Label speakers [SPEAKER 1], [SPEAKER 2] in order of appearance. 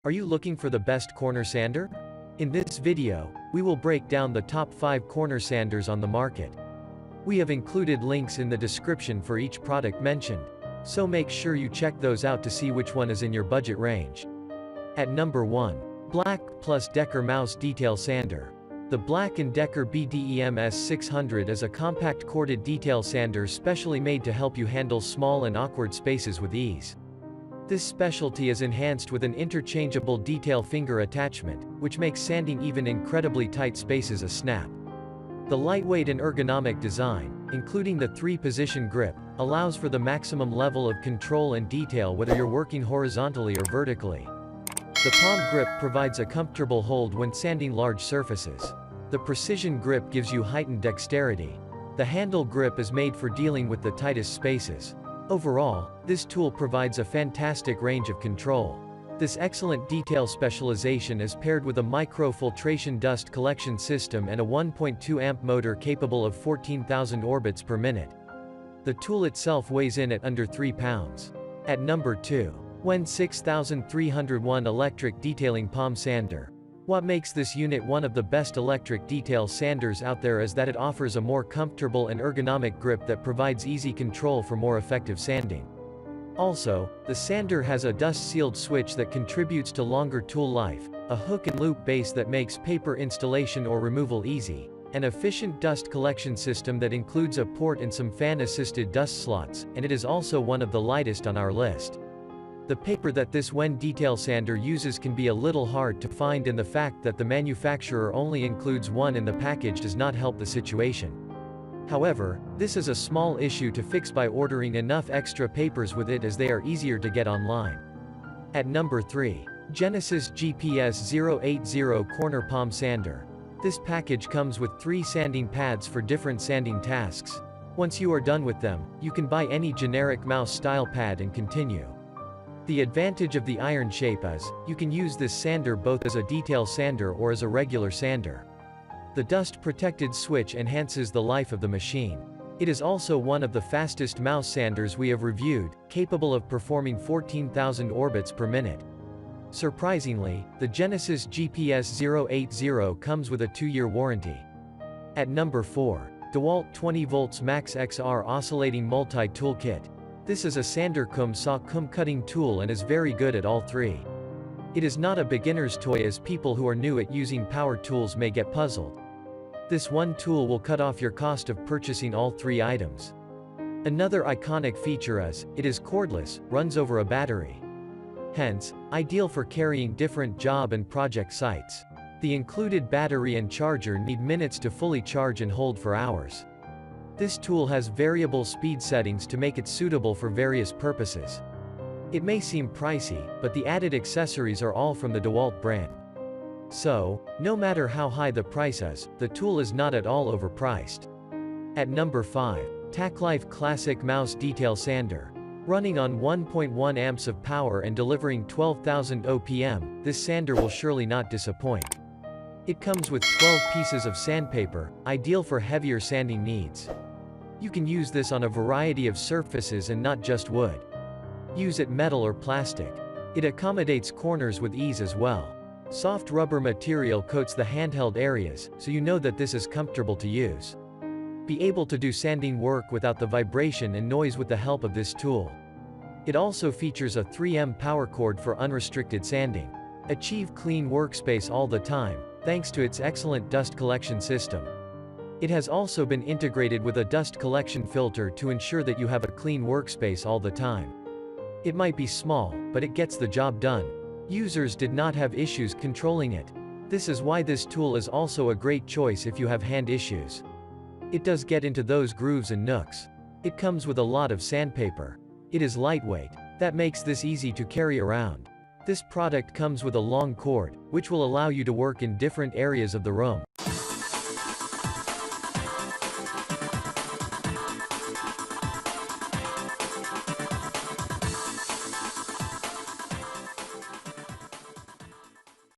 [SPEAKER 1] Are you looking for the best corner sander? In this video, we will break down the top 5 corner sanders on the market. We have included links in the description for each product mentioned, so make sure you check those out to see which one is in your budget range. At number 1. BLACK+DECKER Mouse Detail Sander. The BLACK+DECKER BDEMS 600 is a compact corded detail sander specially made to help you handle small and awkward spaces with ease. This specialty is enhanced with an interchangeable detail finger attachment, which makes sanding even incredibly tight spaces a snap. The lightweight and ergonomic design, including the 3-position grip, allows for the maximum level of control and detail whether you're working horizontally or vertically. The palm grip provides a comfortable hold when sanding large surfaces. The precision grip gives you heightened dexterity. The handle grip is made for dealing with the tightest spaces. Overall, this tool provides a fantastic range of control. This excellent detail specialization is paired with a micro-filtration dust collection system and a 1.2 amp motor capable of 14,000 orbits per minute. The tool itself weighs in at under 3 pounds. At number 2. WEN 6301 Electric Detailing Palm Sander. What makes this unit one of the best electric detail sanders out there is that it offers a more comfortable and ergonomic grip that provides easy control for more effective sanding. Also, the sander has a dust-sealed switch that contributes to longer tool life, a hook and loop base that makes paper installation or removal easy, an efficient dust collection system that includes a port and some fan-assisted dust slots, and it is also one of the lightest on our list. The paper that this WEN detail sander uses can be a little hard to find, and the fact that the manufacturer only includes one in the package does not help the situation. However, this is a small issue to fix by ordering enough extra papers with it, as they are easier to get online. At number 3. Genesis GPS 080 Corner Palm Sander. This package comes with 3 sanding pads for different sanding tasks. Once you are done with them, you can buy any generic mouse-style pad and continue. The advantage of the iron shape is, you can use this sander both as a detail sander or as a regular sander. The dust-protected switch enhances the life of the machine. It is also one of the fastest mouse sanders we have reviewed, capable of performing 14,000 orbits per minute. Surprisingly, the Genesis GPS 080 comes with a 2-year warranty. At number 4. DEWALT 20V Max XR Oscillating Multi-Tool Kit. This is a sander saw cutting tool and is very good at all 3. It is not a beginner's toy, as people who are new at using power tools may get puzzled. This one tool will cut off your cost of purchasing all 3 items. Another iconic feature is, it is cordless, runs over a battery. Hence, ideal for carrying different job and project sites. The included battery and charger need minutes to fully charge and hold for hours. This tool has variable speed settings to make it suitable for various purposes. It may seem pricey, but the added accessories are all from the DEWALT brand. So, no matter how high the price is, the tool is not at all overpriced. At number 5. TACKLIFE Classic Mouse Detail Sander. Running on 1.1 amps of power and delivering 12,000 OPM, this sander will surely not disappoint. It comes with 12 pieces of sandpaper, ideal for heavier sanding needs. You can use this on a variety of surfaces and not just wood. Use it metal or plastic. It accommodates corners with ease as well. Soft rubber material coats the handheld areas, so you know that this is comfortable to use. Be able to do sanding work without the vibration and noise with the help of this tool. It also features a 3M power cord for unrestricted sanding. Achieve clean workspace all the time, thanks to its excellent dust collection system. It has also been integrated with a dust collection filter to ensure that you have a clean workspace all the time. It might be small, but it gets the job done. Users did not have issues controlling it. This is why this tool is also a great choice if you have hand issues. It does get into those grooves and nooks. It comes with a lot of sandpaper. It is lightweight. That makes this easy to carry around. This product comes with a long cord, which will allow you to work in different areas of the room.